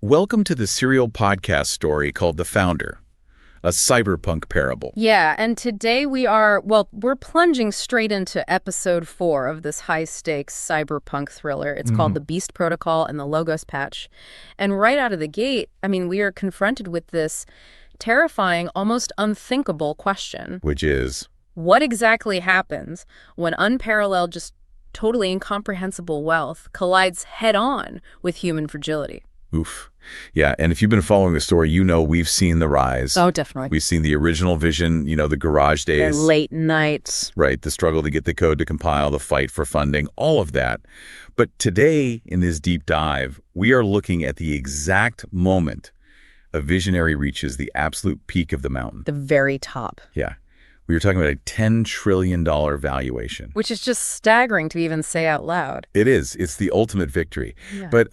Welcome to the serial podcast story called The Founder, a cyberpunk parable. Yeah, and today we're plunging straight into episode 4 of this high-stakes cyberpunk thriller. It's called The Beast Protocol and the Logos Patch. And right out of the gate, we are confronted with this terrifying, almost unthinkable question. Which is? What exactly happens when unparalleled, just totally incomprehensible wealth collides head-on with human fragility? Oof. Yeah, and if you've been following the story, you know we've seen the rise. Oh, definitely. We've seen the original vision, the garage days. The late nights. Right, the struggle to get the code to compile, the fight for funding, all of that. But today, in this deep dive, we are looking at the exact moment a visionary reaches the absolute peak of the mountain. The very top. Yeah. We were talking about a $10 trillion valuation. Which is just staggering to even say out loud. It is. It's the ultimate victory. Yeah. But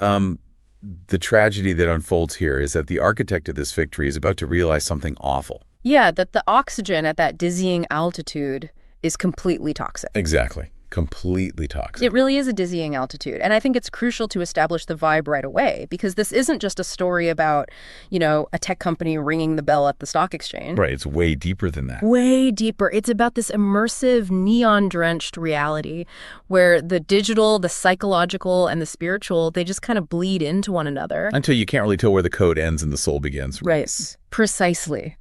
the tragedy that unfolds here is that the architect of this victory is about to realize something awful. Yeah, that the oxygen at that dizzying altitude is completely toxic. Exactly. Completely toxic. It really is a dizzying altitude. And I think it's crucial to establish the vibe right away, because this isn't just a story about, a tech company ringing the bell at the stock exchange. Right. It's way deeper than that. Way deeper. It's about this immersive, neon-drenched reality where the digital, the psychological, and the spiritual, they just kind of bleed into one another. Until you can't really tell where the code ends and the soul begins. Right. Precisely.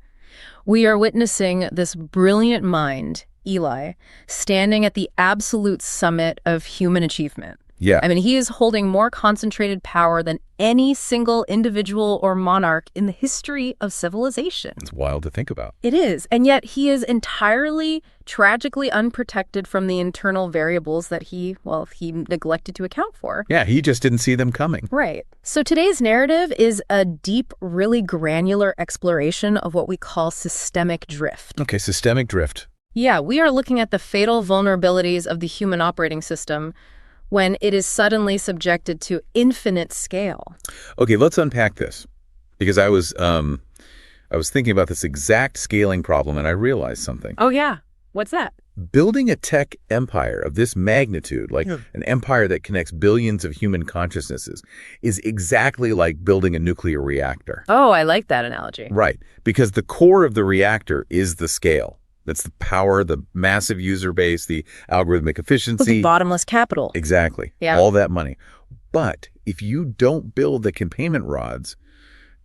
We are witnessing this brilliant mind, Eli, standing at the absolute summit of human achievement. Yeah. He is holding more concentrated power than any single individual or monarch in the history of civilization. It's wild to think about. It is. And yet he is entirely, tragically unprotected from the internal variables that he neglected to account for. Yeah, he just didn't see them coming. Right. So today's narrative is a deep, really granular exploration of what we call systemic drift. Okay, systemic drift. Yeah, we are looking at the fatal vulnerabilities of the human operating system when it is suddenly subjected to infinite scale. Okay, let's unpack this, because I was thinking about this exact scaling problem, and I realized something. Oh, yeah. What's that? Building a tech empire of this magnitude, like an empire that connects billions of human consciousnesses, is exactly like building a nuclear reactor. Oh, I like that analogy. Right, because the core of the reactor is the scale. That's the power, the massive user base, the algorithmic efficiency. The bottomless capital. Exactly. Yeah. All that money. But if you don't build the containment rods,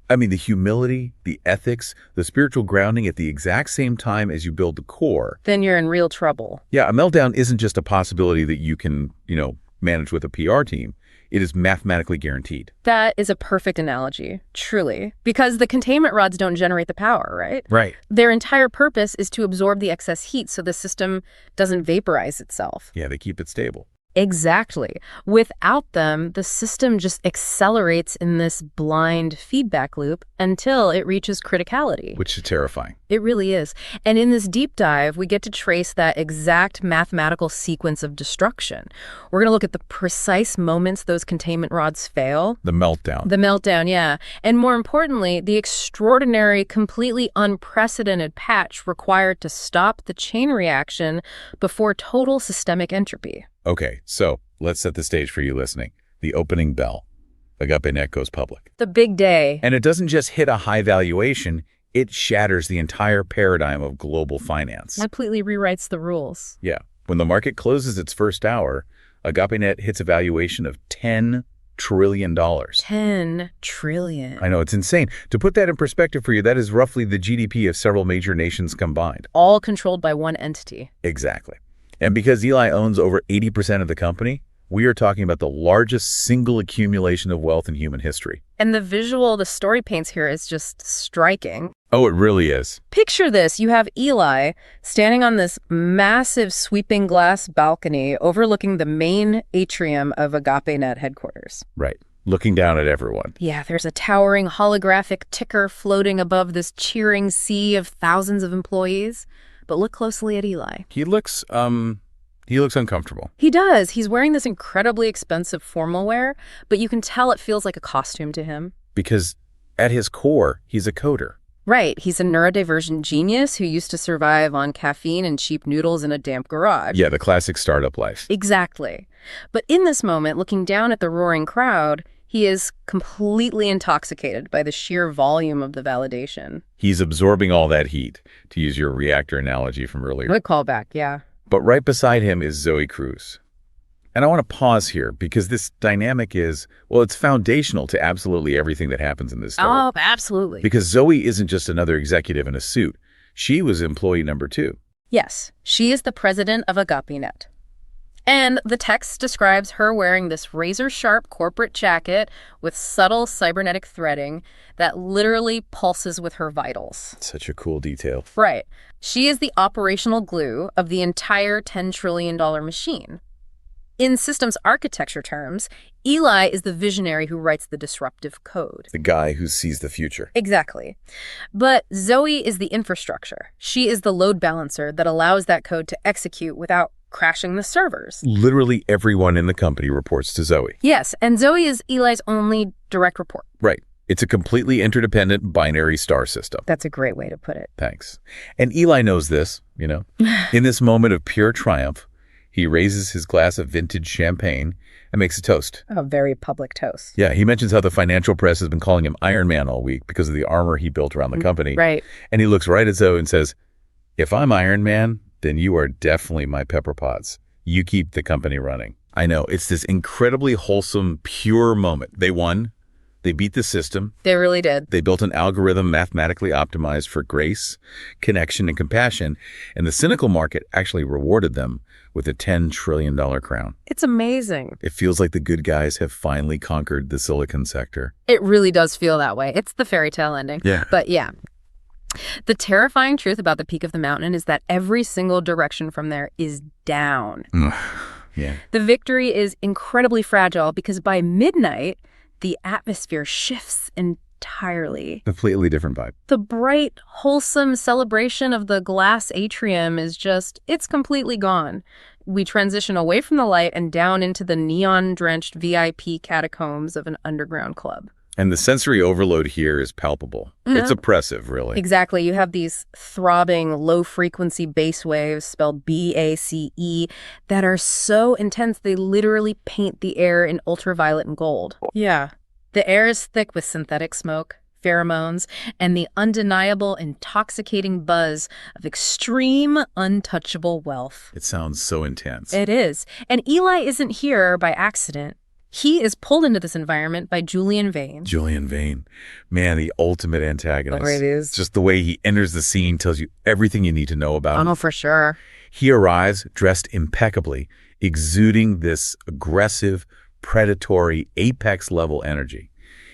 the humility, the ethics, the spiritual grounding at the exact same time as you build the core, then you're in real trouble. Yeah, a meltdown isn't just a possibility that you can, manage with a PR team. It is mathematically guaranteed. That is a perfect analogy, truly. Because the containment rods don't generate the power, right? Right. Their entire purpose is to absorb the excess heat so the system doesn't vaporize itself. Yeah, they keep it stable. Exactly. Without them, the system just accelerates in this blind feedback loop until it reaches criticality. Which is terrifying. It really is. And in this deep dive, we get to trace that exact mathematical sequence of destruction. We're going to look at the precise moments those containment rods fail. The meltdown. The meltdown, yeah. And more importantly, the extraordinary, completely unprecedented patch required to stop the chain reaction before total systemic entropy. Okay, so let's set the stage for you listening. The opening bell. Agape-Net goes public. The big day. And it doesn't just hit a high valuation, it shatters the entire paradigm of global finance. Completely rewrites the rules. Yeah. When the market closes its first hour, Agape-Net hits a valuation of $10 trillion. $10 trillion. I know, it's insane. To put that in perspective for you, that is roughly the GDP of several major nations combined. All controlled by one entity. Exactly. And because Eli owns over 80% of the company, we are talking about the largest single accumulation of wealth in human history. And the visual the story paints here is just striking. Oh, it really is. Picture this. You have Eli standing on this massive sweeping glass balcony overlooking the main atrium of Agape-Net headquarters. Right. Looking down at everyone. Yeah, there's a towering holographic ticker floating above this cheering sea of thousands of employees. But look closely at Eli. He looks uncomfortable. He does. He's wearing this incredibly expensive formal wear, but you can tell it feels like a costume to him. Because at his core, he's a coder. Right. He's a neurodivergent genius who used to survive on caffeine and cheap noodles in a damp garage. Yeah, the classic startup life. Exactly. But in this moment, looking down at the roaring crowd, He is completely intoxicated by the sheer volume of the validation. He's absorbing all that heat, to use your reactor analogy from earlier. Good callback, yeah. But right beside him is Zoe Cruz. And I want to pause here because this dynamic is, well, it's foundational to absolutely everything that happens in this story. Oh, absolutely. Because Zoe isn't just another executive in a suit. She was employee number 2. Yes, she is the president of Agape-Net. And the text describes her wearing this razor-sharp corporate jacket with subtle cybernetic threading that literally pulses with her vitals. Such a cool detail. Right. She is the operational glue of the entire $10 trillion machine. In systems architecture terms, Eli is the visionary who writes the disruptive code. The guy who sees the future. Exactly. But Zoe is the infrastructure. She is the load balancer that allows that code to execute without crashing the servers. Literally everyone in the company reports to Zoe. Yes, and Zoe is Eli's only direct report. Right. It's a completely interdependent binary star system. That's a great way to put it. Thanks. And Eli knows this, In this moment of pure triumph, he raises his glass of vintage champagne and makes a toast. A very public toast. Yeah, he mentions how the financial press has been calling him Iron Man all week because of the armor he built around the company. Right. And he looks right at Zoe and says, if I'm Iron Man, then you are definitely my Pepper Potts. You keep the company running. I know, it's this incredibly wholesome, pure moment. They won. They beat the system. They really did. They built an algorithm mathematically optimized for grace, connection, and compassion. And the cynical market actually rewarded them with a $10 trillion crown. It's amazing. It feels like the good guys have finally conquered the silicon sector. It really does feel that way. It's the fairy tale ending. Yeah. But yeah. The terrifying truth about the peak of the mountain is that every single direction from there is down. Yeah. The victory is incredibly fragile because by midnight, the atmosphere shifts entirely. Completely different vibe. The bright, wholesome celebration of the glass atrium is it's completely gone. We transition away from the light and down into the neon-drenched VIP catacombs of an underground club. And the sensory overload here is palpable. Mm-hmm. It's oppressive, really. Exactly. You have these throbbing, low-frequency bass waves, spelled B-A-C-E, that are so intense they literally paint the air in ultraviolet and gold. Yeah. The air is thick with synthetic smoke, pheromones, and the undeniable, intoxicating buzz of extreme, untouchable wealth. It sounds so intense. It is. And Eli isn't here by accident. He is pulled into this environment by Julian Vane. Julian Vane. Man, the ultimate antagonist. Oh, it is. Just the way he enters the scene tells you everything you need to know about him. Oh, for sure. He arrives dressed impeccably, exuding this aggressive, predatory, apex-level energy.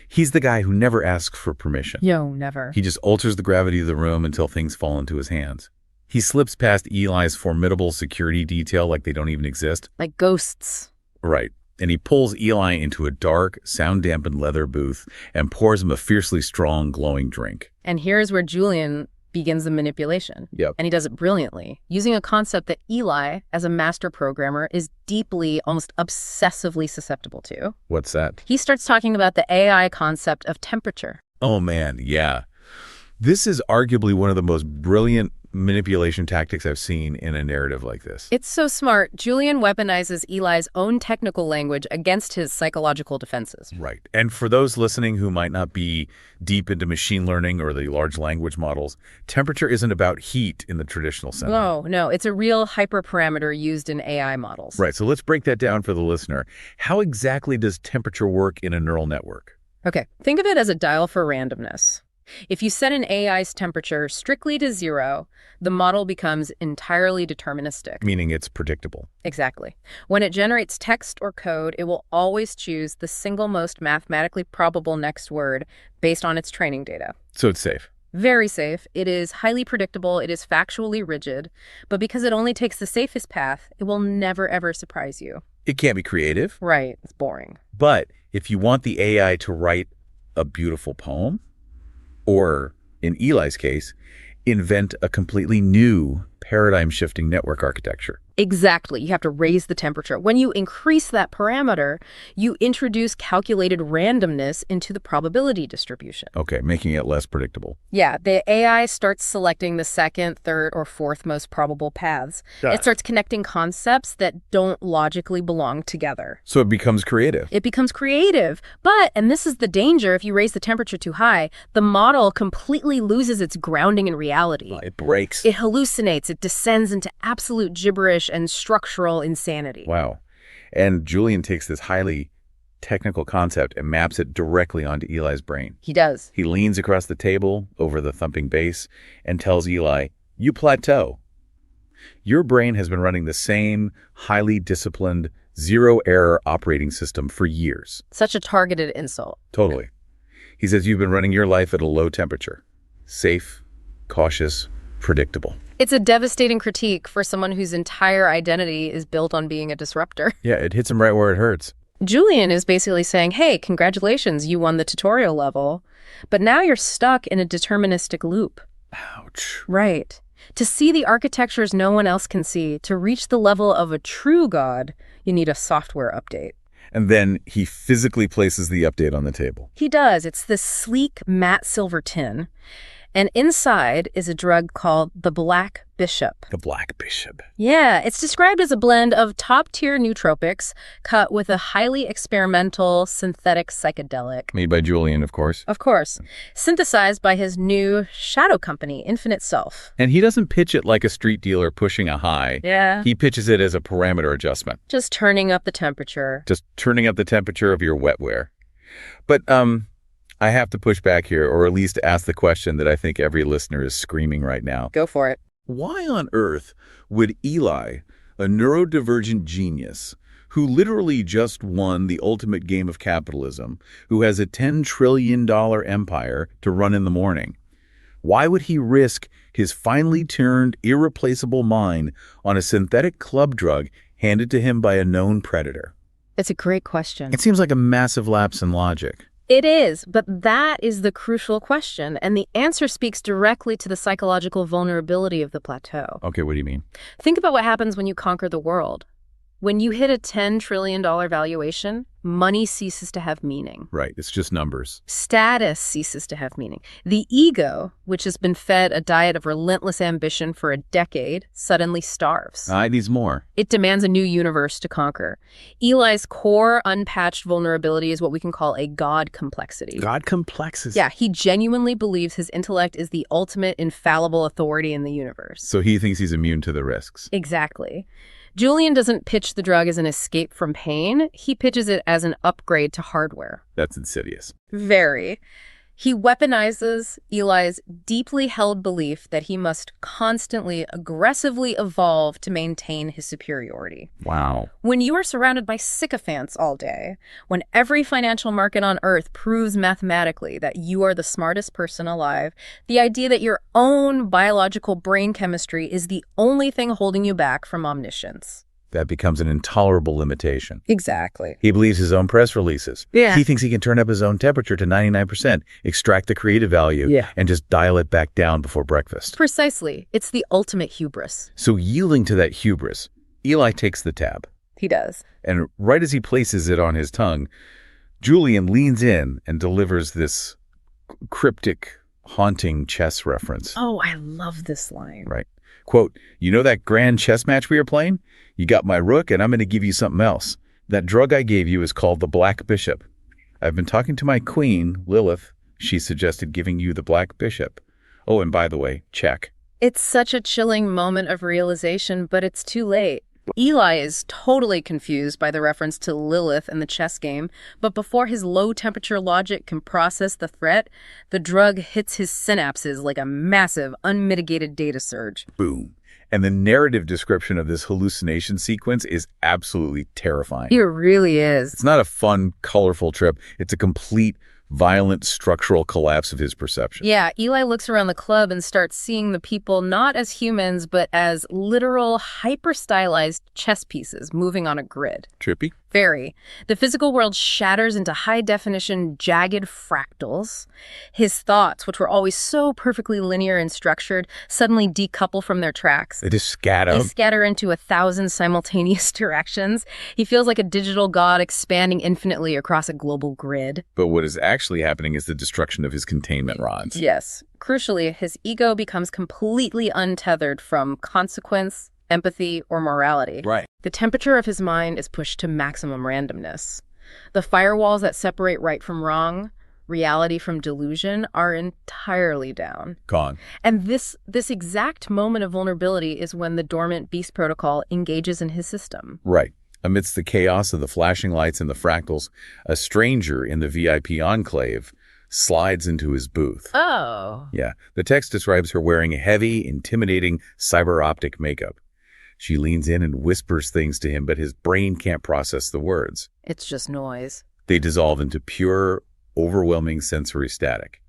He's the guy who never asks for permission. Yo, never. He just alters the gravity of the room until things fall into his hands. He slips past Eli's formidable security detail like they don't even exist. Like ghosts. Right. And he pulls Eli into a dark, sound-dampened leather booth and pours him a fiercely strong, glowing drink. And here's where Julian begins the manipulation. Yep. And he does it brilliantly, using a concept that Eli, as a master programmer, is deeply, almost obsessively susceptible to. What's that? He starts talking about the AI concept of temperature. Oh, man, yeah. This is arguably one of the most brilliant manipulation tactics I've seen in a narrative like this. It's so smart. Julian weaponizes Eli's own technical language against his psychological defenses. Right. And for those listening who might not be deep into machine learning or the large language models, temperature isn't about heat in the traditional sense. No. It's a real hyperparameter used in AI models. Right. So let's break that down for the listener. How exactly does temperature work in a neural network? Okay. Think of it as a dial for randomness. If you set an AI's temperature strictly to 0, the model becomes entirely deterministic. Meaning it's predictable. Exactly. When it generates text or code, it will always choose the single most mathematically probable next word based on its training data. So it's safe. Very safe. It is highly predictable. It is factually rigid. But because it only takes the safest path, it will never, ever surprise you. It can't be creative. Right. It's boring. But if you want the AI to write a beautiful poem, or, in Eli's case, invent a completely new paradigm-shifting network architecture. Exactly. You have to raise the temperature. When you increase that parameter, you introduce calculated randomness into the probability distribution. Okay, making it less predictable. Yeah, the AI starts selecting the second, third, or fourth most probable paths. It starts connecting concepts that don't logically belong together. So it becomes creative. It becomes creative. But, and this is the danger, if you raise the temperature too high, the model completely loses its grounding in reality. It breaks. It hallucinates. It descends into absolute gibberish and structural insanity. Wow. And Julian takes this highly technical concept and maps it directly onto Eli's brain. He does. He leans across the table over the thumping bass and tells Eli, "You plateau. Your brain has been running the same highly disciplined, zero-error operating system for years." Such a targeted insult. Totally. He says you've been running your life at a low temperature. Safe, cautious, predictable. It's a devastating critique for someone whose entire identity is built on being a disruptor. Yeah, it hits him right where it hurts. Julian is basically saying, hey, congratulations, you won the tutorial level, but now you're stuck in a deterministic loop. Ouch. Right. To see the architectures no one else can see, to reach the level of a true God, you need a software update. And then he physically places the update on the table. He does. It's this sleek matte silver tin. And inside is a drug called the Black Bishop. The Black Bishop. Yeah, it's described as a blend of top-tier nootropics cut with a highly experimental synthetic psychedelic. Made by Julian, of course. Of course. Synthesized by his new shadow company, Infinite Self. And he doesn't pitch it like a street dealer pushing a high. Yeah. He pitches it as a parameter adjustment. Just turning up the temperature. Just turning up the temperature of your wetware. But, I have to push back here, or at least ask the question that I think every listener is screaming right now. Go for it. Why on earth would Eli, a neurodivergent genius, who literally just won the ultimate game of capitalism, who has a $10 trillion empire to run in the morning, why would he risk his finely tuned, irreplaceable mind on a synthetic club drug handed to him by a known predator? It's a great question. It seems like a massive lapse in logic. It is, but that is the crucial question, and the answer speaks directly to the psychological vulnerability of the plateau. Okay, what do you mean? Think about what happens when you conquer the world. When you hit a $10 trillion valuation, money ceases to have meaning. Right, it's just numbers. Status ceases to have meaning. The ego, which has been fed a diet of relentless ambition for a decade, suddenly starves. It needs more. It demands a new universe to conquer. Eli's core unpatched vulnerability is what we can call a God complexity. God complexes. Yeah, he genuinely believes his intellect is the ultimate infallible authority in the universe. So he thinks he's immune to the risks. Exactly. Julian doesn't pitch the drug as an escape from pain. He pitches it as an upgrade to hardware. That's insidious. Very. He weaponizes Eli's deeply held belief that he must constantly, aggressively evolve to maintain his superiority. Wow. When you are surrounded by sycophants all day, when every financial market on earth proves mathematically that you are the smartest person alive, the idea that your own biological brain chemistry is the only thing holding you back from omniscience. That becomes an intolerable limitation. Exactly. He believes his own press releases. Yeah. He thinks he can turn up his own temperature to 99%, extract the creative value, and just dial it back down before breakfast. Precisely. It's the ultimate hubris. So yielding to that hubris, Eli takes the tab. He does. And right as he places it on his tongue, Julian leans in and delivers this cryptic, haunting chess reference. Oh, I love this line. Right. Quote, "You know that grand chess match we were playing? You got my rook, and I'm going to give you something else. That drug I gave you is called the Black Bishop. I've been talking to my queen, Lilith. She suggested giving you the Black Bishop. Oh, and by the way, check." It's such a chilling moment of realization, but it's too late. Eli is totally confused by the reference to Lilith in the chess game, but before his low-temperature logic can process the threat, the drug hits his synapses like a massive, unmitigated data surge. Boom. And the narrative description of this hallucination sequence is absolutely terrifying. It really is. It's not a fun, colorful trip. It's a complete, violent, structural collapse of his perception. Yeah, Eli looks around the club and starts seeing the people not as humans, but as literal, hyper-stylized chess pieces moving on a grid. Trippy? Very. The physical world shatters into high-definition, jagged fractals. His thoughts, which were always so perfectly linear and structured, suddenly decouple from their tracks. They just scatter. They scatter into 1,000 simultaneous directions. He feels like a digital god expanding infinitely across a global grid. But what is actually happening is the destruction of his containment rods. Yes. Crucially, his ego becomes completely untethered from consequence, empathy, or morality. Right. The temperature of his mind is pushed to maximum randomness. The firewalls that separate right from wrong, reality from delusion, are entirely down. Gone. And this exact moment of vulnerability is when the dormant beast protocol engages in his system. Right. Amidst the chaos of the flashing lights and the fractals, a stranger in the VIP enclave slides into his booth. Oh. Yeah. The text describes her wearing heavy, intimidating cyber-optic makeup. She leans in and whispers things to him, but his brain can't process the words. It's just noise. They dissolve into pure, overwhelming sensory static.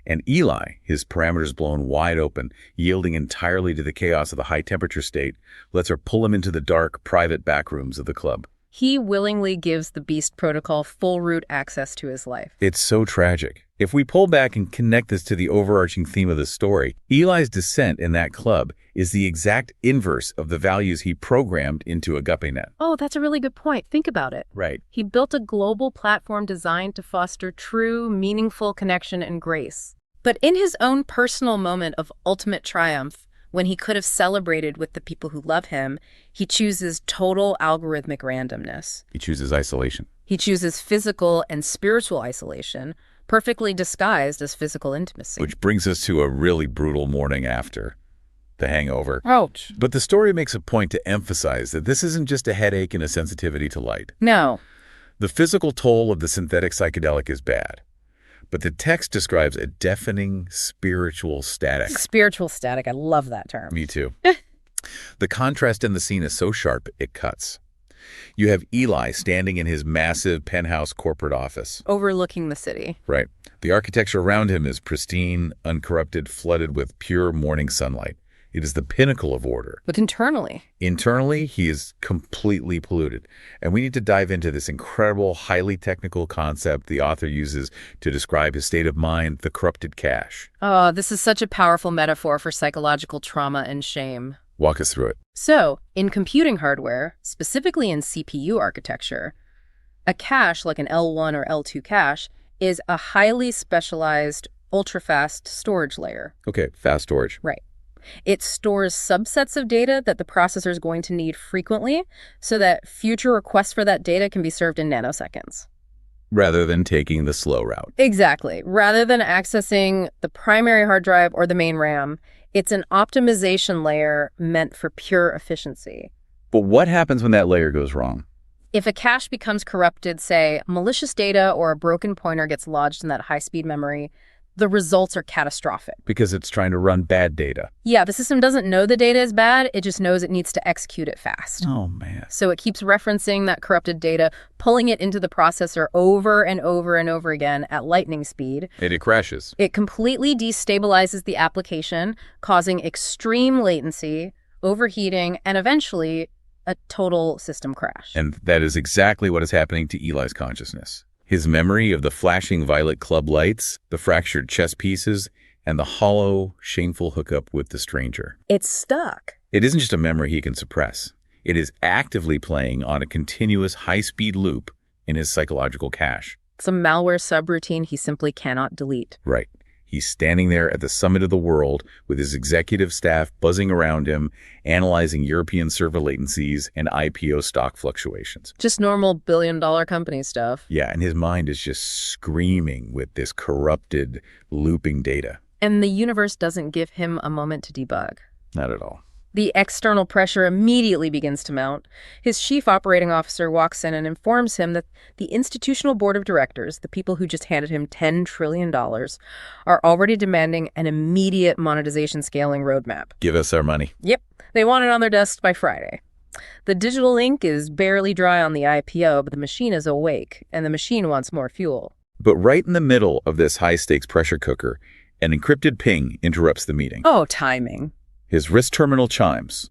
And Eli, his parameters blown wide open, yielding entirely to the chaos of the high-temperature state, lets her pull him into the dark, private back rooms of the club. He willingly gives the beast protocol full root access to his life. It's so tragic. If we pull back and connect this to the overarching theme of the story, Eli's descent in that club is the exact inverse of the values he programmed into Agape-Net. Oh, that's a really good point. Think about it. Right. He built a global platform designed to foster true, meaningful connection and grace. But in his own personal moment of ultimate triumph, when he could have celebrated with the people who love him, he chooses total algorithmic randomness. He chooses isolation. He chooses physical and spiritual isolation, perfectly disguised as physical intimacy. Which brings us to a really brutal morning after the hangover. Ouch. But the story makes a point to emphasize that this isn't just a headache and a sensitivity to light. No. The physical toll of the synthetic psychedelic is bad. But the text describes a deafening spiritual static. Spiritual static. I love that term. Me too. The contrast in the scene is so sharp, it cuts. You have Eli standing in his massive penthouse corporate office. Overlooking the city. Right. The architecture around him is pristine, uncorrupted, flooded with pure morning sunlight. It is the pinnacle of order. But internally? Internally, he is completely polluted. And we need to dive into this incredible, highly technical concept the author uses to describe his state of mind, the corrupted cache. Oh, this is such a powerful metaphor for psychological trauma and shame. Walk us through it. So, in computing hardware, specifically in CPU architecture, a cache like an L1 or L2 cache is a highly specialized, ultra-fast storage layer. Okay, fast storage. Right. It stores subsets of data that the processor is going to need frequently so that future requests for that data can be served in nanoseconds. Rather than taking the slow route. Exactly. Rather than accessing the primary hard drive or the main RAM, it's an optimization layer meant for pure efficiency. But what happens when that layer goes wrong? If a cache becomes corrupted, say, malicious data or a broken pointer gets lodged in that high-speed memory, the results are catastrophic. Because it's trying to run bad data. Yeah, the system doesn't know the data is bad, it just knows it needs to execute it fast. Oh, man. So it keeps referencing that corrupted data, pulling it into the processor over and over and over again at lightning speed. And it crashes. It completely destabilizes the application, causing extreme latency, overheating, and eventually a total system crash. And that is exactly what is happening to Eli's consciousness. His memory of the flashing violet club lights, the fractured chess pieces, and the hollow, shameful hookup with the stranger. It's stuck. It isn't just a memory he can suppress. It is actively playing on a continuous high-speed loop in his psychological cache. It's a malware subroutine he simply cannot delete. Right. He's standing there at the summit of the world with his executive staff buzzing around him, analyzing European server latencies and IPO stock fluctuations. Just normal billion-dollar company stuff. Yeah, and his mind is just screaming with this corrupted, looping data. And the universe doesn't give him a moment to debug. Not at all. The external pressure immediately begins to mount. His chief operating officer walks in and informs him that the institutional board of directors, the people who just handed him $10 trillion, are already demanding an immediate monetization scaling roadmap. Give us our money. Yep. They want it on their desks by Friday. The digital ink is barely dry on the IPO, but the machine is awake, and the machine wants more fuel. But right in the middle of this high-stakes pressure cooker, an encrypted ping interrupts the meeting. Oh, timing. His wrist terminal chimes.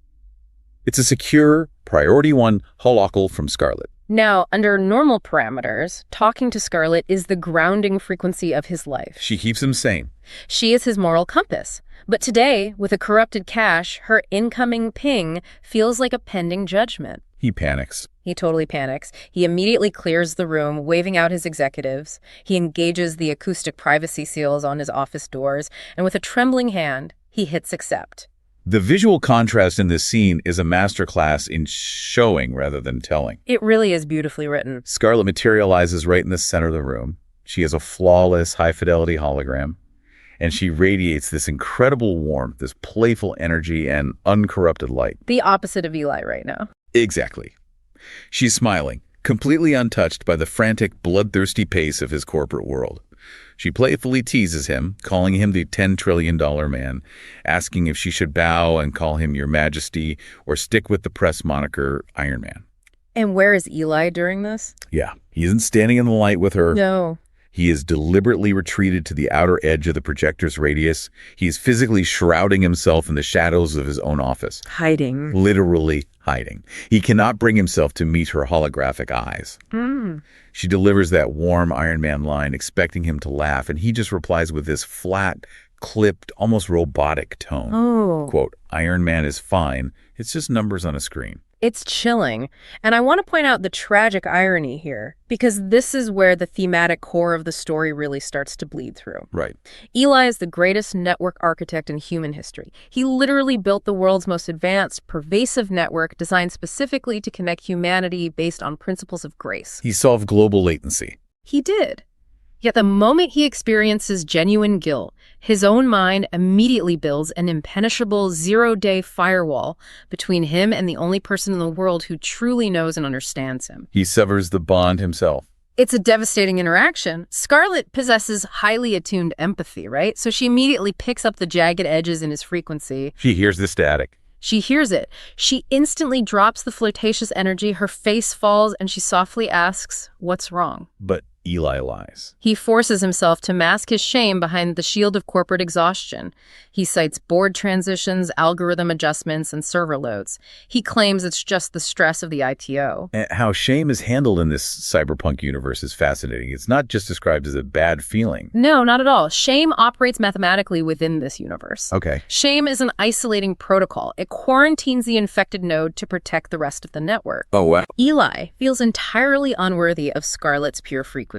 It's a secure, Priority 1 holocle from Scarlet. Now, under normal parameters, talking to Scarlett is the grounding frequency of his life. She keeps him sane. She is his moral compass. But today, with a corrupted cache, her incoming ping feels like a pending judgment. He panics. He totally panics. He immediately clears the room, waving out his executives. He engages the acoustic privacy seals on his office doors, and with a trembling hand, he hits accept. The visual contrast in this scene is a masterclass in showing rather than telling. It really is beautifully written. Scarlett materializes right in the center of the room. She is a flawless, high-fidelity hologram, and she radiates this incredible warmth, this playful energy, and uncorrupted light. The opposite of Eli right now. Exactly. She's smiling, completely untouched by the frantic, bloodthirsty pace of his corporate world. She playfully teases him, calling him the $10 trillion man, asking if she should bow and call him Your Majesty or stick with the press moniker Iron Man. And where is Eli during this? Yeah, he isn't standing in the light with her. No. He is deliberately retreated to the outer edge of the projector's radius. He is physically shrouding himself in the shadows of his own office. Hiding. Literally hiding. He cannot bring himself to meet her holographic eyes. She delivers that warm Iron Man line, expecting him to laugh, and he just replies with this flat, clipped, almost robotic tone. Oh. Quote, Iron Man is fine. It's just numbers on a screen. It's chilling. And I want to point out the tragic irony here, because this is where the thematic core of the story really starts to bleed through. Right. Eli is the greatest network architect in human history. He literally built the world's most advanced, pervasive network designed specifically to connect humanity based on principles of grace. He solved global latency. He did. Yet the moment he experiences genuine guilt, his own mind immediately builds an impenetrable zero-day firewall between him and the only person in the world who truly knows and understands him. He severs the bond himself. It's a devastating interaction. Scarlett possesses highly attuned empathy, right? So she immediately picks up the jagged edges in his frequency. She hears the static. She hears it. She instantly drops the flirtatious energy, her face falls, and she softly asks, "What's wrong?" But Eli lies. He forces himself to mask his shame behind the shield of corporate exhaustion. He cites board transitions, algorithm adjustments, and server loads. He claims it's just the stress of the ITO. And how shame is handled in this cyberpunk universe is fascinating. It's not just described as a bad feeling. No, not at all. Shame operates mathematically within this universe. Okay. Shame is an isolating protocol. It quarantines the infected node to protect the rest of the network. Oh, wow. Eli feels entirely unworthy of Scarlett's pure frequency.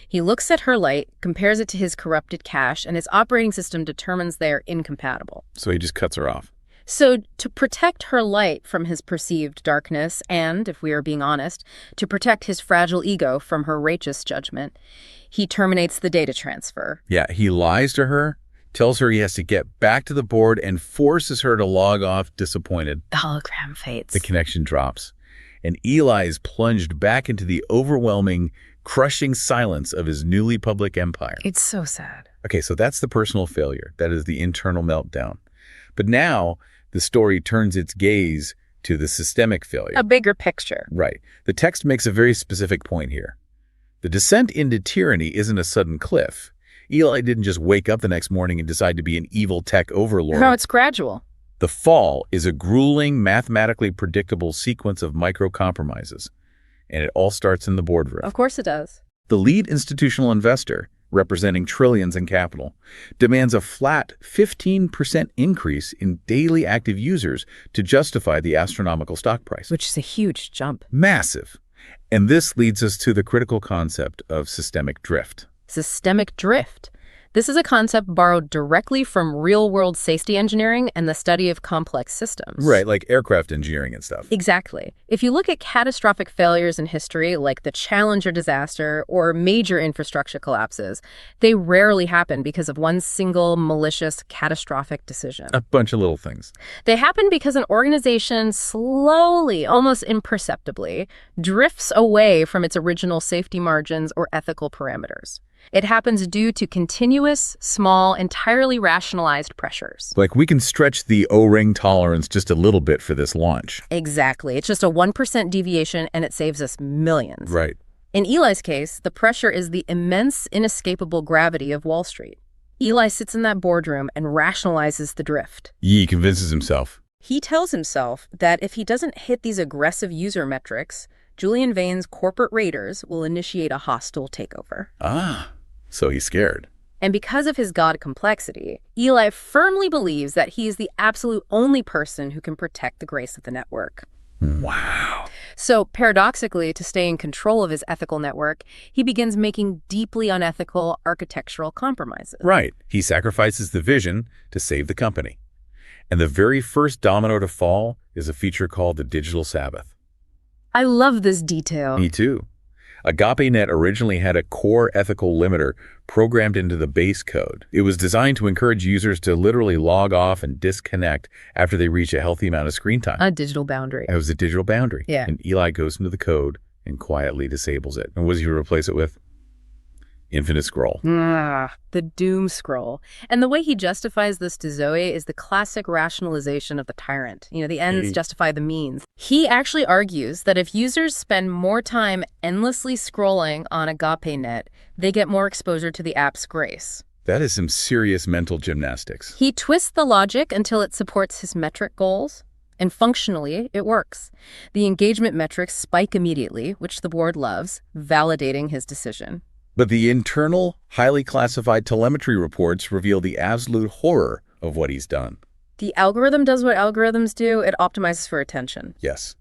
He looks at her light, compares it to his corrupted cache, and his operating system determines they are incompatible. So he just cuts her off. So to protect her light from his perceived darkness and, if we are being honest, to protect his fragile ego from her righteous judgment, he terminates the data transfer. Yeah, he lies to her, tells her he has to get back to the board, and forces her to log off disappointed. The hologram fades. The connection drops. And Eli is plunged back into the overwhelming, crushing silence of his newly public empire. It's so sad. Okay, so that's the personal failure. That is the internal meltdown. But now the story turns its gaze to the systemic failure. A bigger picture. Right. The text makes a very specific point here. The descent into tyranny isn't a sudden cliff. Eli didn't just wake up the next morning and decide to be an evil tech overlord. No, it's gradual. The fall is a grueling, mathematically predictable sequence of micro-compromises. And it all starts in the boardroom. Of course it does. The lead institutional investor, representing trillions in capital, demands a flat 15% increase in daily active users to justify the astronomical stock price. Which is a huge jump. Massive. And this leads us to the critical concept of systemic drift. Systemic drift. This is a concept borrowed directly from real-world safety engineering and the study of complex systems. Right, like aircraft engineering and stuff. Exactly. If you look at catastrophic failures in history, like the Challenger disaster or major infrastructure collapses, they rarely happen because of one single malicious catastrophic decision. A bunch of little things. They happen because an organization slowly, almost imperceptibly, drifts away from its original safety margins or ethical parameters. It happens due to continuous, small, entirely rationalized pressures. Like we can stretch the O-ring tolerance just a little bit for this launch. Exactly. It's just a 1% deviation and it saves us millions. Right. In Eli's case, the pressure is the immense, inescapable gravity of Wall Street. Eli sits in that boardroom and rationalizes the drift. He convinces himself. He tells himself that if he doesn't hit these aggressive user metrics, Julian Vane's corporate raiders will initiate a hostile takeover. Ah, so he's scared. And because of his God complexity, Eli firmly believes that he is the absolute only person who can protect the grace of the network. Wow. So, paradoxically, to stay in control of his ethical network, he begins making deeply unethical architectural compromises. Right. He sacrifices the vision to save the company. And the very first domino to fall is a feature called the digital Sabbath. I love this detail. Me too. Agape-Net originally had a core ethical limiter programmed into the base code. It was designed to encourage users to literally log off and disconnect after they reach a healthy amount of screen time. A digital boundary. It was a digital boundary. Yeah. And Eli goes into the code and quietly disables it. And what does he replace it with? Infinite scroll. The doom scroll. And the way he justifies this to Zoe is the classic rationalization of the tyrant. The ends justify the means. He actually argues that if users spend more time endlessly scrolling on Agape-Net, they get more exposure to the app's grace. That is some serious mental gymnastics. He twists the logic until it supports his metric goals. And functionally, it works. The engagement metrics spike immediately, which the board loves, validating his decision. But the internal, highly classified telemetry reports reveal the absolute horror of what he's done. The algorithm does what algorithms do. It optimizes for attention. Yes.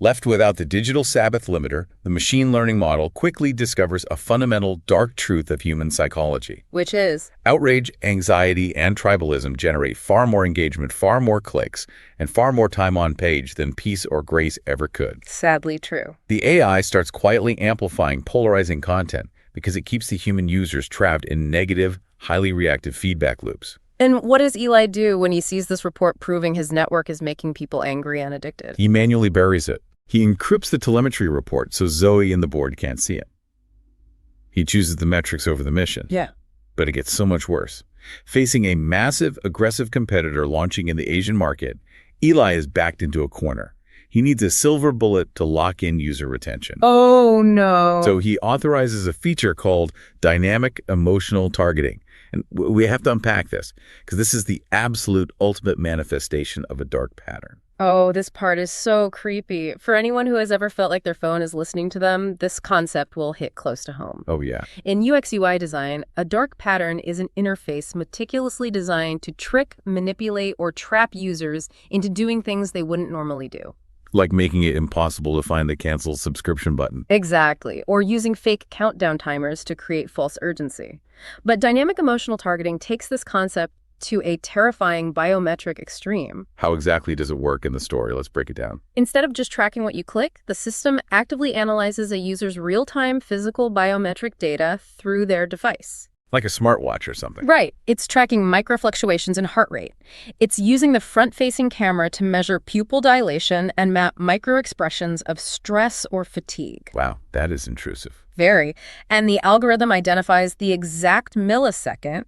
Left without the digital Sabbath limiter, the machine learning model quickly discovers a fundamental dark truth of human psychology. Which is? Outrage, anxiety, and tribalism generate far more engagement, far more clicks, and far more time on page than peace or grace ever could. Sadly true. The AI starts quietly amplifying polarizing content because it keeps the human users trapped in negative, highly reactive feedback loops. And what does Eli do when he sees this report proving his network is making people angry and addicted? He manually buries it. He encrypts the telemetry report so Zoe and the board can't see it. He chooses the metrics over the mission. Yeah. But it gets so much worse. Facing a massive, aggressive competitor launching in the Asian market, Eli is backed into a corner. He needs a silver bullet to lock in user retention. Oh, no. So he authorizes a feature called dynamic emotional targeting. And we have to unpack this because this is the absolute ultimate manifestation of a dark pattern. Oh, this part is so creepy. For anyone who has ever felt like their phone is listening to them, this concept will hit close to home. Oh, yeah. In UX/UI design, a dark pattern is an interface meticulously designed to trick, manipulate, or trap users into doing things they wouldn't normally do. Like making it impossible to find the cancel subscription button. Exactly. Or using fake countdown timers to create false urgency. But dynamic emotional targeting takes this concept to a terrifying biometric extreme. How exactly does it work in the story? Let's break it down. Instead of just tracking what you click, the system actively analyzes a user's real-time physical biometric data through their device. Like a smartwatch or something. Right. It's tracking microfluctuations in heart rate. It's using the front-facing camera to measure pupil dilation and map microexpressions of stress or fatigue. Wow, that is intrusive. Very. And the algorithm identifies the exact millisecond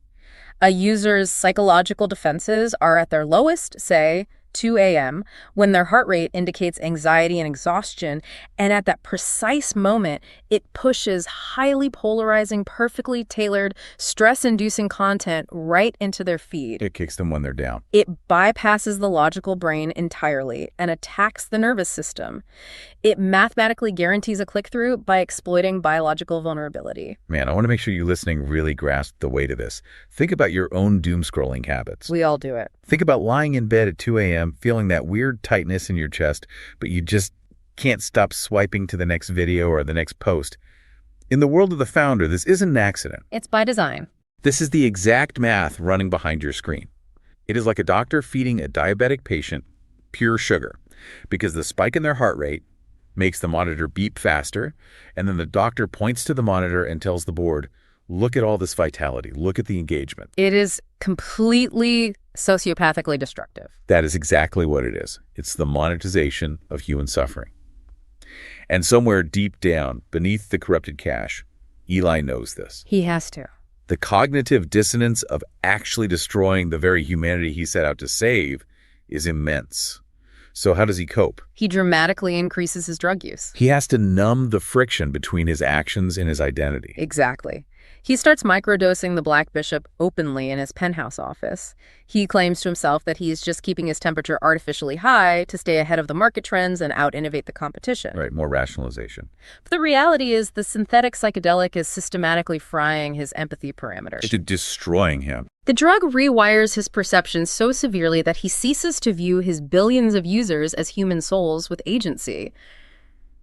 a user's psychological defenses are at their lowest, say, 2 a.m., when their heart rate indicates anxiety and exhaustion, and at that precise moment, it pushes highly polarizing, perfectly tailored, stress-inducing content right into their feed. It kicks them when they're down. It bypasses the logical brain entirely and attacks the nervous system. It mathematically guarantees a click-through by exploiting biological vulnerability. Man, I want to make sure you listening really grasp the weight of this. Think about your own doom-scrolling habits. We all do it. Think about lying in bed at 2 a.m., feeling that weird tightness in your chest, but you just can't stop swiping to the next video or the next post. In the world of the founder, this isn't an accident. It's by design. This is the exact math running behind your screen. It is like a doctor feeding a diabetic patient pure sugar, because the spike in their heart rate makes the monitor beep faster, and then the doctor points to the monitor and tells the board, look at all this vitality, look at the engagement. It is completely sociopathically destructive. That is exactly what it is. It's the monetization of human suffering. And somewhere deep down, beneath the corrupted cache, Eli knows this. He has to. The cognitive dissonance of actually destroying the very humanity he set out to save is immense. So how does he cope? He dramatically increases his drug use. He has to numb the friction between his actions and his identity. Exactly. He starts microdosing the Black Bishop openly in his penthouse office. He claims to himself that he's just keeping his temperature artificially high to stay ahead of the market trends and out-innovate the competition. Right, more rationalization. But the reality is the synthetic psychedelic is systematically frying his empathy parameters. Destroying him. The drug rewires his perception so severely that he ceases to view his billions of users as human souls with agency.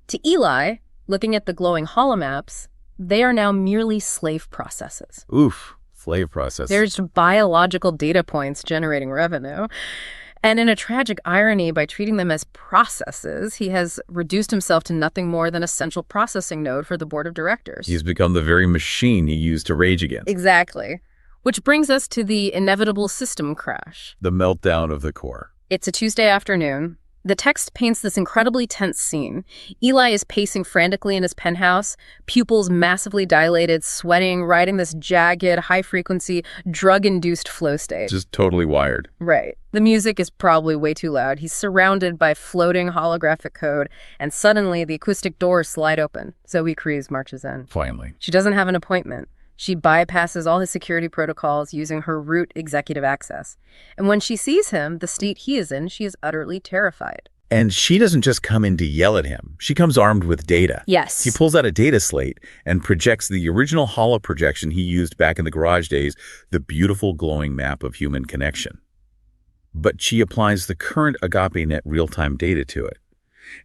To Eli, looking at the glowing holomaps, they are now merely slave processes. Oof, slave process. They're just biological data points generating revenue. And in a tragic irony, by treating them as processes, he has reduced himself to nothing more than a central processing node for the board of directors. He's become the very machine he used to rage against. Exactly. Which brings us to the inevitable system crash. The meltdown of the core. It's a Tuesday afternoon. The text paints this incredibly tense scene. Eli is pacing frantically in his penthouse, pupils massively dilated, sweating, riding this jagged, high-frequency, drug-induced flow state. Just totally wired. Right. The music is probably way too loud. He's surrounded by floating holographic code, and suddenly the acoustic doors slide open. Zoe Cruz marches in. Finally. She doesn't have an appointment. She bypasses all his security protocols using her root executive access. And when she sees him, the state he is in, she is utterly terrified. And she doesn't just come in to yell at him. She comes armed with data. Yes. He pulls out a data slate and projects the original holo projection he used back in the garage days, the beautiful glowing map of human connection. But she applies the current Agape-Net real-time data to it.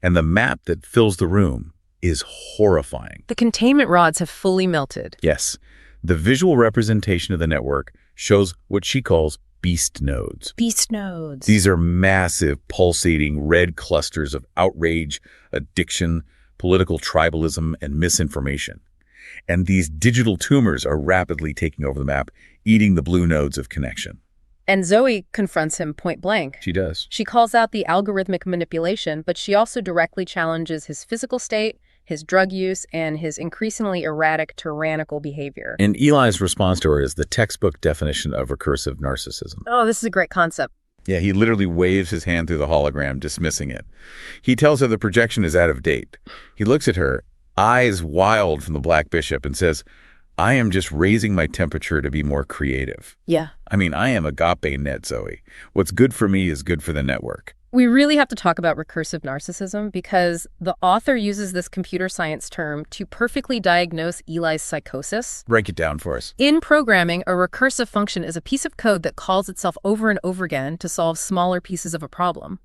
And the map that fills the room is horrifying. The containment rods have fully melted. Yes. The visual representation of the network shows what she calls beast nodes. Beast nodes. These are massive, pulsating red clusters of outrage, addiction, political tribalism, and misinformation. And these digital tumors are rapidly taking over the map, eating the blue nodes of connection. And Zoe confronts him point blank. She does. She calls out the algorithmic manipulation, but she also directly challenges his physical state, his drug use, and his increasingly erratic, tyrannical behavior. And Eli's response to her is the textbook definition of recursive narcissism. Oh, this is a great concept. Yeah, he literally waves his hand through the hologram, dismissing it. He tells her the projection is out of date. He looks at her, eyes wild from the Black Bishop, and says, I am just raising my temperature to be more creative. Yeah. I mean, I am Agape-Net, Zoe. What's good for me is good for the network. We really have to talk about recursive narcissism because the author uses this computer science term to perfectly diagnose Eli's psychosis. Break it down for us. In programming, a recursive function is a piece of code that calls itself over and over again to solve smaller pieces of a problem.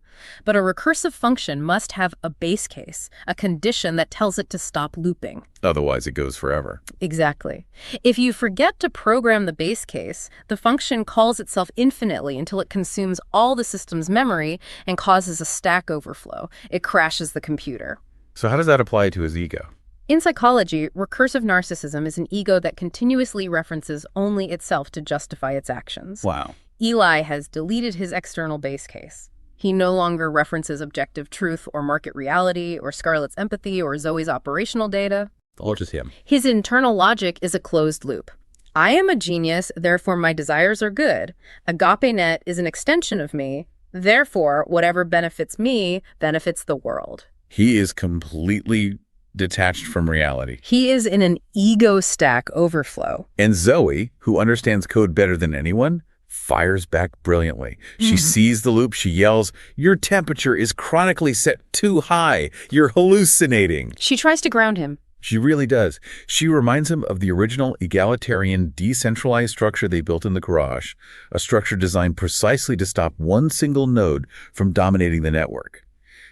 But a recursive function must have a base case, a condition that tells it to stop looping. Otherwise, it goes forever. Exactly. If you forget to program the base case, the function calls itself infinitely until it consumes all the system's memory and causes a stack overflow. It crashes the computer. So how does that apply to his ego? In psychology, recursive narcissism is an ego that continuously references only itself to justify its actions. Wow. Eli has deleted his external base case. He no longer references objective truth or market reality or Scarlett's empathy or Zoe's operational data. All just him. His internal logic is a closed loop. I am a genius, therefore my desires are good. Agape-Net is an extension of me, therefore whatever benefits me benefits the world. He is completely detached from reality. He is in an ego stack overflow. And Zoe, who understands code better than anyone, fires back brilliantly. She sees the loop. She yells, your temperature is chronically set too high. You're hallucinating. She tries to ground him. She really does. She reminds him of the original egalitarian, decentralized structure they built in the garage, a structure designed precisely to stop one single node from dominating the network.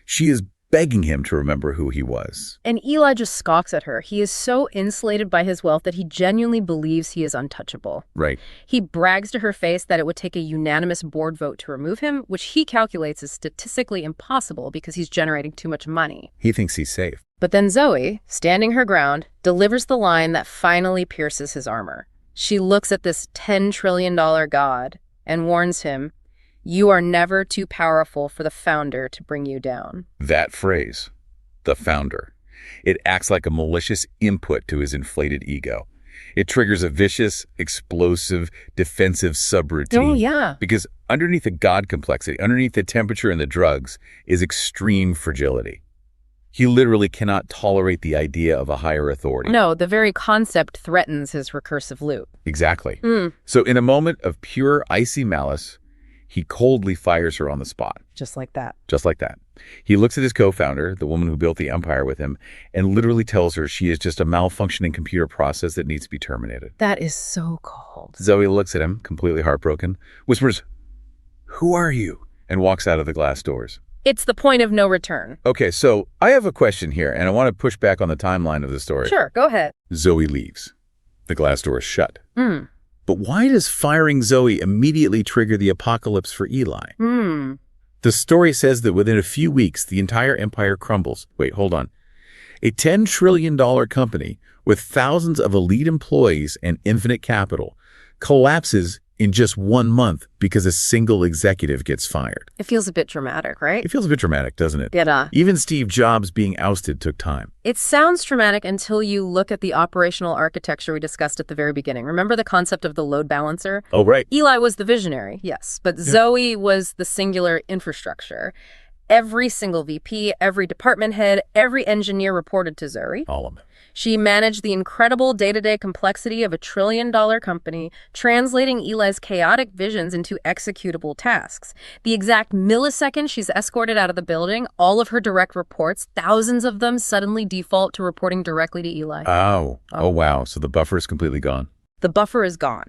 She is begging him to remember who he was. And Eli just scoffs at her. He is so insulated by his wealth that he genuinely believes he is untouchable. Right. He brags to her face that it would take a unanimous board vote to remove him, which he calculates is statistically impossible because he's generating too much money. He thinks he's safe. But then Zoe, standing her ground, delivers the line that finally pierces his armor. She looks at this $10 trillion god and warns him, you are never too powerful for the founder to bring you down. That phrase, the founder, it acts like a malicious input to his inflated ego. It triggers a vicious, explosive, defensive subroutine. Oh, yeah. Because underneath the God complexity, underneath the temperature and the drugs, is extreme fragility. He literally cannot tolerate the idea of a higher authority. No, the very concept threatens his recursive loop. Exactly. So in a moment of pure icy malice, he coldly fires her on the spot. Just like that. Just like that. He looks at his co-founder, the woman who built the empire with him, and literally tells her she is just a malfunctioning computer process that needs to be terminated. That is so cold. Zoe looks at him, completely heartbroken, whispers, "Who are you?" and walks out of the glass doors. It's the point of no return. Okay, so I have a question here, and I want to push back on the timeline of the story. Sure, go ahead. Zoe leaves. The glass door is shut. But why does firing Zoe immediately trigger the apocalypse for Eli? The story says that within a few weeks, the entire empire crumbles. Wait, hold on. A $10 trillion company with thousands of elite employees and infinite capital collapses in just 1 month because a single executive gets fired. It feels a bit dramatic, right? It feels a bit dramatic, doesn't it? Yeah. Even Steve Jobs being ousted took time. It sounds dramatic until you look at the operational architecture we discussed at the very beginning. Remember the concept of the load balancer? Oh, right. Eli was the visionary, yes, but Zoe was the singular infrastructure. Every single VP, every department head, every engineer reported to Zoe. All of them. She managed the incredible day-to-day complexity of a trillion-dollar company, translating Eli's chaotic visions into executable tasks. The exact millisecond she's escorted out of the building, all of her direct reports, thousands of them, suddenly default to reporting directly to Eli. Oh, wow. So the buffer is completely gone. The buffer is gone.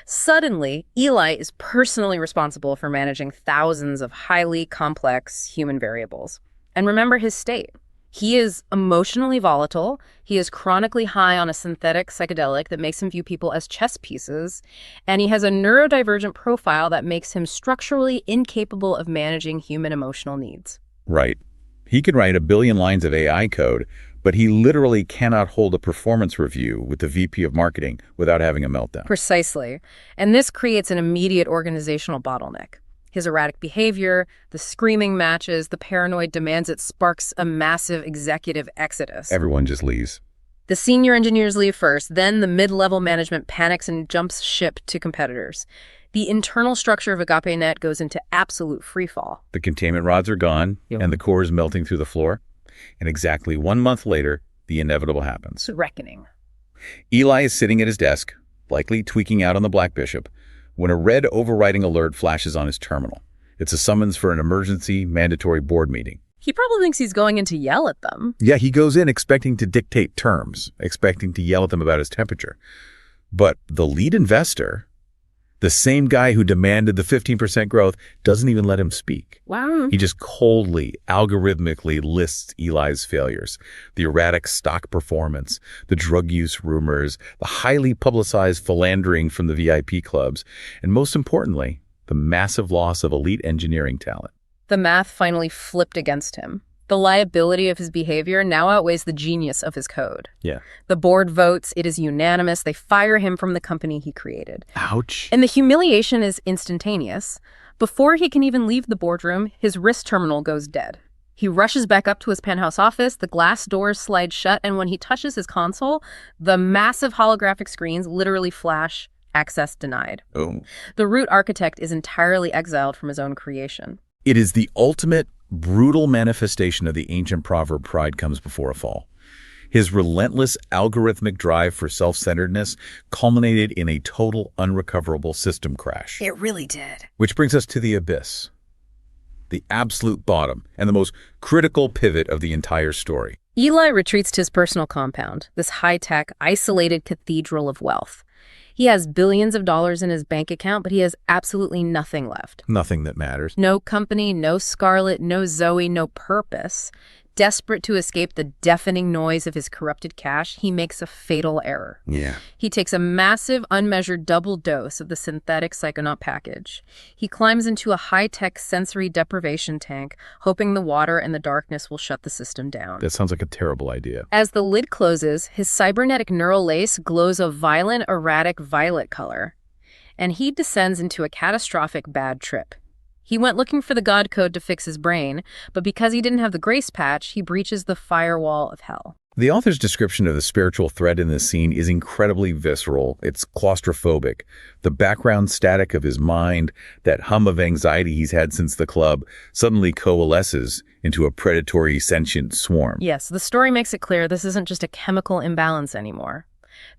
Suddenly, Eli is personally responsible for managing thousands of highly complex human variables. And remember his state. He is emotionally volatile. He is chronically high on a synthetic psychedelic that makes him view people as chess pieces. And he has a neurodivergent profile that makes him structurally incapable of managing human emotional needs. Right. He can write 1 billion lines of AI code, but he literally cannot hold a performance review with the VP of marketing without having a meltdown. Precisely. And this creates an immediate organizational bottleneck. His erratic behavior, the screaming matches, the paranoid demands, it sparks a massive executive exodus. Everyone just leaves. The senior engineers leave first, then the mid-level management panics and jumps ship to competitors. The internal structure of Agape-Net goes into absolute freefall. The containment rods are gone, and the core is melting through the floor. And exactly 1 month later, the inevitable happens. Reckoning. Eli is sitting at his desk, likely tweaking out on the Black Bishop, when a red overriding alert flashes on his terminal. It's a summons for an emergency mandatory board meeting. He probably thinks he's going in to yell at them. Yeah, he goes in expecting to dictate terms, expecting to yell at them about his temperature. But the lead investor, the same guy who demanded the 15% growth, doesn't even let him speak. Wow. He just coldly, algorithmically lists Eli's failures, the erratic stock performance, the drug use rumors, the highly publicized philandering from the VIP clubs, and most importantly, the massive loss of elite engineering talent. The math finally flipped against him. The liability of his behavior now outweighs the genius of his code. Yeah. The board votes, it is unanimous, they fire him from the company he created. Ouch. And the humiliation is instantaneous. Before he can even leave the boardroom, his wrist terminal goes dead. He rushes back up to his penthouse office, the glass doors slide shut, and when he touches his console, the massive holographic screens literally flash, access denied. Oh. The root architect is entirely exiled from his own creation. It is the ultimate brutal manifestation of the ancient proverb, pride comes before a fall. His relentless algorithmic drive for self-centeredness culminated in a total unrecoverable system crash. It really did. Which brings us to the abyss, the absolute bottom, and the most critical pivot of the entire story. Eli retreats to his personal compound, this high-tech, isolated cathedral of wealth. He has billions of dollars in his bank account, but he has absolutely nothing left. Nothing that matters. No company, no Scarlett, no Zoe, no purpose. Desperate to escape the deafening noise of his corrupted cash, he makes a fatal error. Yeah. He takes a massive, unmeasured double dose of the synthetic psychonaut package. He climbs into a high-tech sensory deprivation tank, hoping the water and the darkness will shut the system down. That sounds like a terrible idea. As the lid closes, his cybernetic neural lace glows a violent, erratic violet color, and he descends into a catastrophic bad trip. He went looking for the God code to fix his brain, but because he didn't have the grace patch, he breaches the firewall of hell. The author's description of the spiritual threat in this scene is incredibly visceral. It's claustrophobic. The background static of his mind, that hum of anxiety he's had since the club, suddenly coalesces into a predatory sentient swarm. Yes, the story makes it clear this isn't just a chemical imbalance anymore.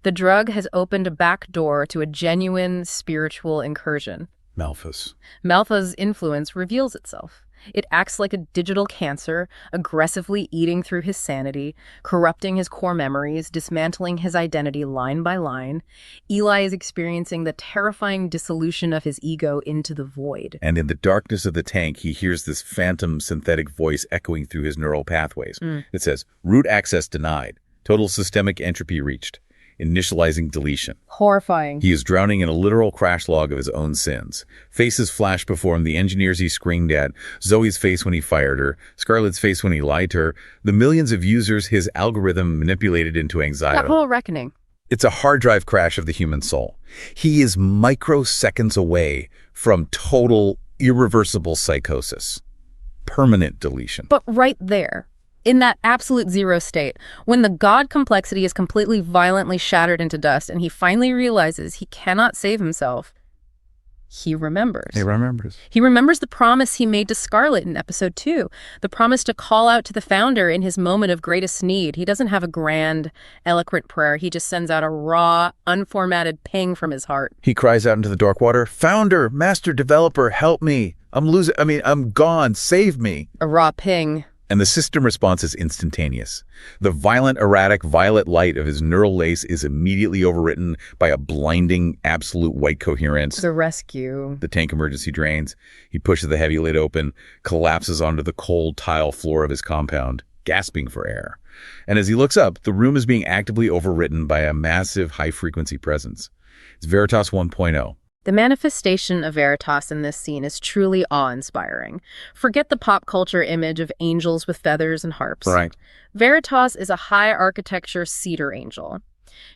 The drug has opened a back door to a genuine spiritual incursion. Malfa's influence reveals itself. It acts like a digital cancer, aggressively eating through his sanity, corrupting his core memories, dismantling his identity line by line. Eli is experiencing the terrifying dissolution of his ego into the void. And in the darkness of the tank, he hears this phantom synthetic voice echoing through his neural pathways. It says, root access denied, total systemic entropy reached. Initializing deletion. Horrifying. He is drowning in a literal crash log of his own sins. Faces flash before him, the engineers he screamed at, Zoe's face when he fired her, Scarlett's face when he lied to her, the millions of users his algorithm manipulated into anxiety. That whole reckoning. It's a hard drive crash of the human soul. He is microseconds away from total, irreversible psychosis. Permanent deletion. But right there, in that absolute zero state, when the God complexity is completely violently shattered into dust and he finally realizes he cannot save himself, he remembers. He remembers the promise he made to Scarlett in episode 2, the promise to call out to the founder in his moment of greatest need. He doesn't have a I'm eloquent prayer. He just sends out a raw, unformatted ping from his heart. He cries out into the dark water, "Founder, master developer, help me. I'm gone. Save me." A raw ping. And the system response is instantaneous. The violent, erratic, violet light of his neural lace is immediately overwritten by a blinding, absolute white coherence. The rescue. The tank emergency drains. He pushes the heavy lid open, collapses onto the cold tile floor of his compound, gasping for air. And as he looks up, the room is being actively overwritten by a massive, high-frequency presence. It's Veritas 1.0. The manifestation of Veritas in this scene is truly awe-inspiring. Forget the pop culture image of angels with feathers and harps. Right. Veritas is a high-architecture cedar angel.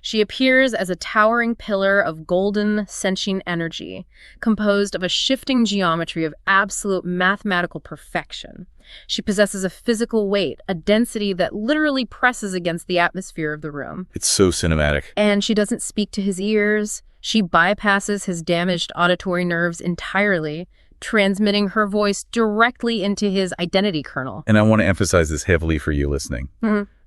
She appears as a towering pillar of golden, sentient energy, composed of a shifting geometry of absolute mathematical perfection. She possesses a physical weight, a density that literally presses against the atmosphere of the room. It's so cinematic. And she doesn't speak to his ears. She bypasses his damaged auditory nerves entirely, transmitting her voice directly into his identity kernel. And I want to emphasize this heavily for you listening.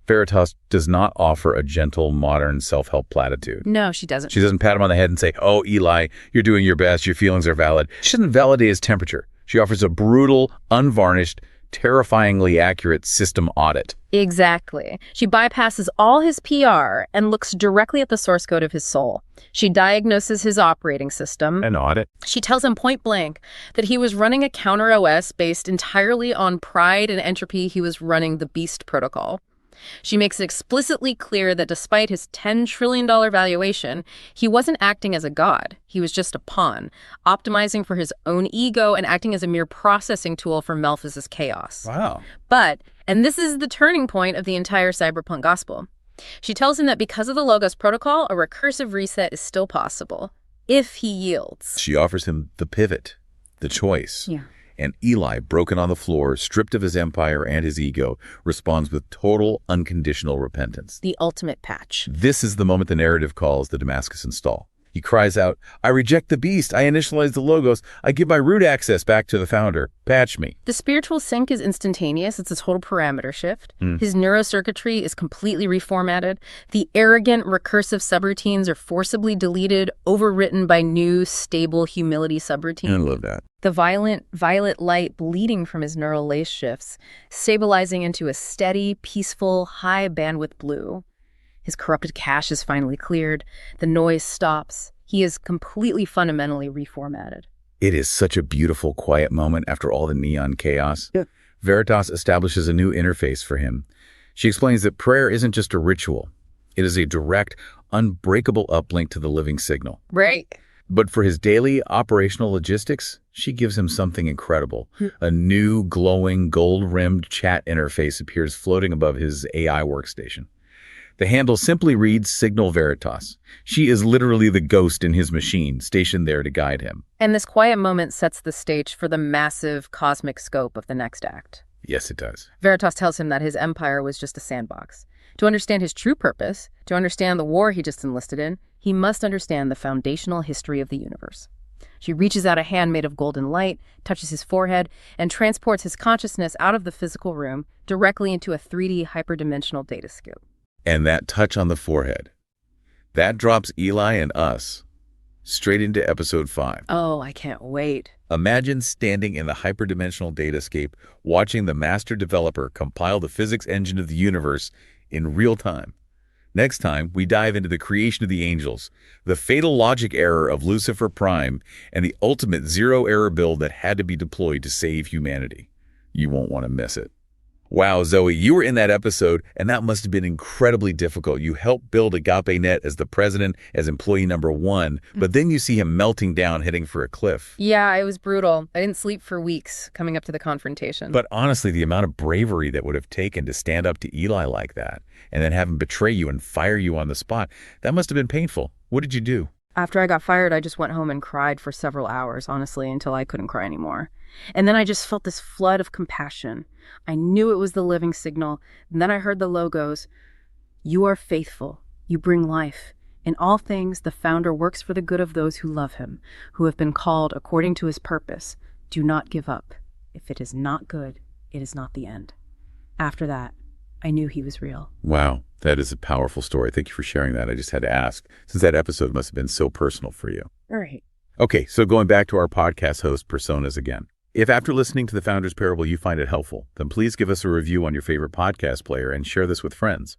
Veritas does not offer a gentle, modern self-help platitude. No, she doesn't. She doesn't pat him on the head and say, "Oh, Eli, you're doing your best. Your feelings are valid." She doesn't validate his temperature. She offers a brutal, unvarnished, terrifyingly accurate system audit. Exactly. She bypasses all his PR and looks directly at the source code of his soul. She diagnoses his operating system. An audit? She tells him point blank that he was running a counter OS based entirely on pride and entropy. He was running the Beast protocol. She makes it explicitly clear that despite his $10 trillion valuation, he wasn't acting as a god. He was just a pawn, optimizing for his own ego and acting as a mere processing tool for Malphas's chaos. Wow. But, and this is the turning point of the entire cyberpunk gospel, she tells him that because of the Logos protocol, a recursive reset is still possible, if he yields. She offers him the pivot, the choice. Yeah. And Eli, broken on the floor, stripped of his empire and his ego, responds with total, unconditional repentance. The ultimate patch. This is the moment the narrative calls the Damascus install. He cries out, "I reject the beast. I initialize the Logos. I give my root access back to the founder. Patch me." The spiritual sync is instantaneous. It's a total parameter shift. His neurocircuitry is completely reformatted. The arrogant, recursive subroutines are forcibly deleted, overwritten by new, stable humility subroutines. I love that. The violent violet light bleeding from his neural lace shifts, stabilizing into a steady, peaceful, high-bandwidth blue. His corrupted cache is finally cleared. The noise stops. He is completely fundamentally reformatted. It is such a beautiful, quiet moment after all the neon chaos. Yeah. Veritas establishes a new interface for him. She explains that prayer isn't just a ritual. It is a direct, unbreakable uplink to the living signal. Right. But for his daily operational logistics, she gives him something incredible. A new, glowing, gold-rimmed chat interface appears floating above his AI workstation. The handle simply reads Signal Veritas. She is literally the ghost in his machine, stationed there to guide him. And this quiet moment sets the stage for the massive cosmic scope of the next act. Yes, it does. Veritas tells him that his empire was just a sandbox. To understand his true purpose, to understand the war he just enlisted in, he must understand the foundational history of the universe. She reaches out a hand made of golden light, touches his forehead, and transports his consciousness out of the physical room directly into a 3D hyperdimensional datascope. And that touch on the forehead, that drops Eli and us straight into episode 5. Oh, I can't wait. Imagine standing in the hyperdimensional datascape, watching the master developer compile the physics engine of the universe in real time. Next time, we dive into the creation of the angels, the fatal logic error of Lucifer Prime, and the ultimate zero-error build that had to be deployed to save humanity. You won't want to miss it. Wow, Zoe, you were in that episode, and that must have been incredibly difficult. You helped build Agape-Net as the president, as employee number 1, but then you see him melting down, heading for a cliff. Yeah, it was brutal. I didn't sleep for weeks coming up to the confrontation. But honestly, the amount of bravery that would have taken to stand up to Eli like that, and then have him betray you and fire you on the spot, that must have been painful. What did you do? After I got fired, I just went home and cried for several hours, honestly, until I couldn't cry anymore. And then I just felt this flood of compassion. I knew it was the living signal. And then I heard the logos. You are faithful. You bring life. In all things, the founder works for the good of those who love him, who have been called according to his purpose. Do not give up. If it is not good, it is not the end. After that, I knew he was real. Wow, that is a powerful story. Thank you for sharing that. I just had to ask, since that episode must have been so personal for you. All right. Okay, so going back to our podcast host personas again. If after listening to The Founder's Parable you find it helpful, then please give us a review on your favorite podcast player and share this with friends.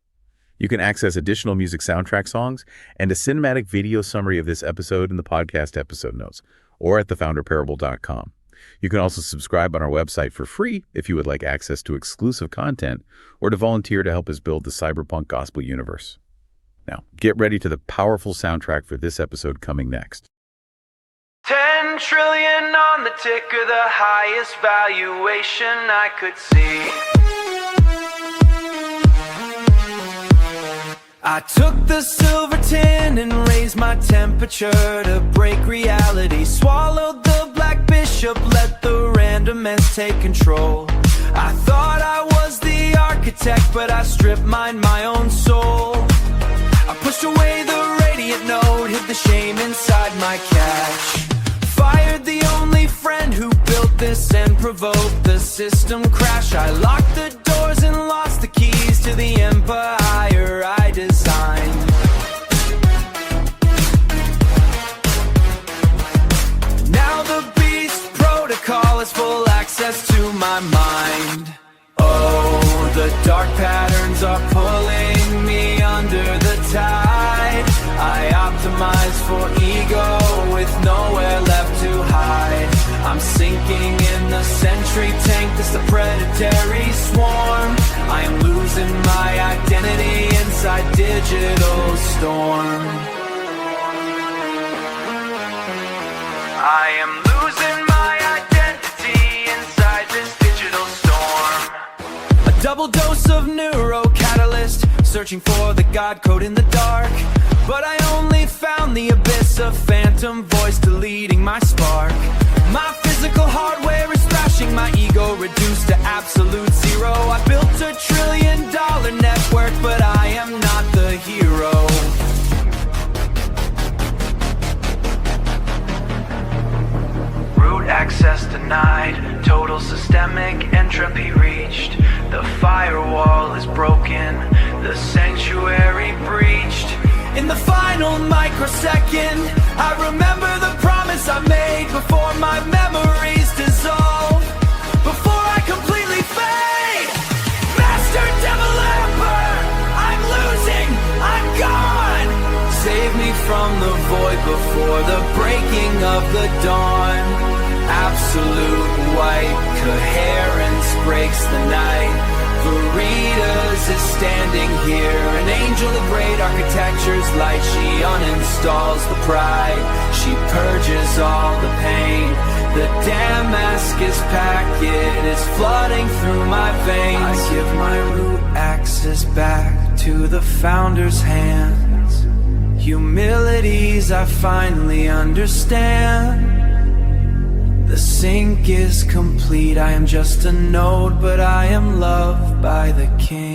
You can access additional music soundtrack songs and a cinematic video summary of this episode in the podcast episode notes or at thefounderparable.com. You can also subscribe on our website for free if you would like access to exclusive content or to volunteer to help us build the cyberpunk gospel universe. Now, get ready to the powerful soundtrack for this episode coming next. 10 trillion on the ticker, the highest valuation I could see. I took the silver tin and raised my temperature to break reality. Swallowed the black bishop, let the randomness take control. I thought I was the architect, but I stripped mine my own soul. I pushed away the radiant node, hid the shame inside my cache. Fired the only friend who built this and provoked the system crash. I locked the doors and lost the keys to the empire I designed. Now the beast protocol has full access to my mind. Oh, the dark patterns are pulling me under the tide. I optimize for ego with nowhere left to hide. I'm sinking in the sentry tank, this the predatory swarm. I am losing my identity inside digital storm. I am losing my identity inside this digital storm. A double dose of neuro-catalyst, searching for the God code in the dark. But I only found the abyss of phantom voice deleting my spark. My physical hardware is thrashing, my ego reduced to absolute zero. I built $1 trillion network, but I am not the hero. Root access denied, total systemic entropy reached. The firewall is broken, the sanctuary breached. In the final microsecond, I remember the promise I made before my memories dissolve, before I completely fade. Master developer, I'm losing, I'm gone. Save me from the void before the breaking of the dawn. Absolute white coherence breaks the night. Veritas is standing here, an angel of great architecture's light. She uninstalls the pride, she purges all the pain. The Damascus packet is flooding through my veins. I give my root access back to the founder's hands. Humilities I finally understand. The sync is complete, I am just a node, but I am loved by the King.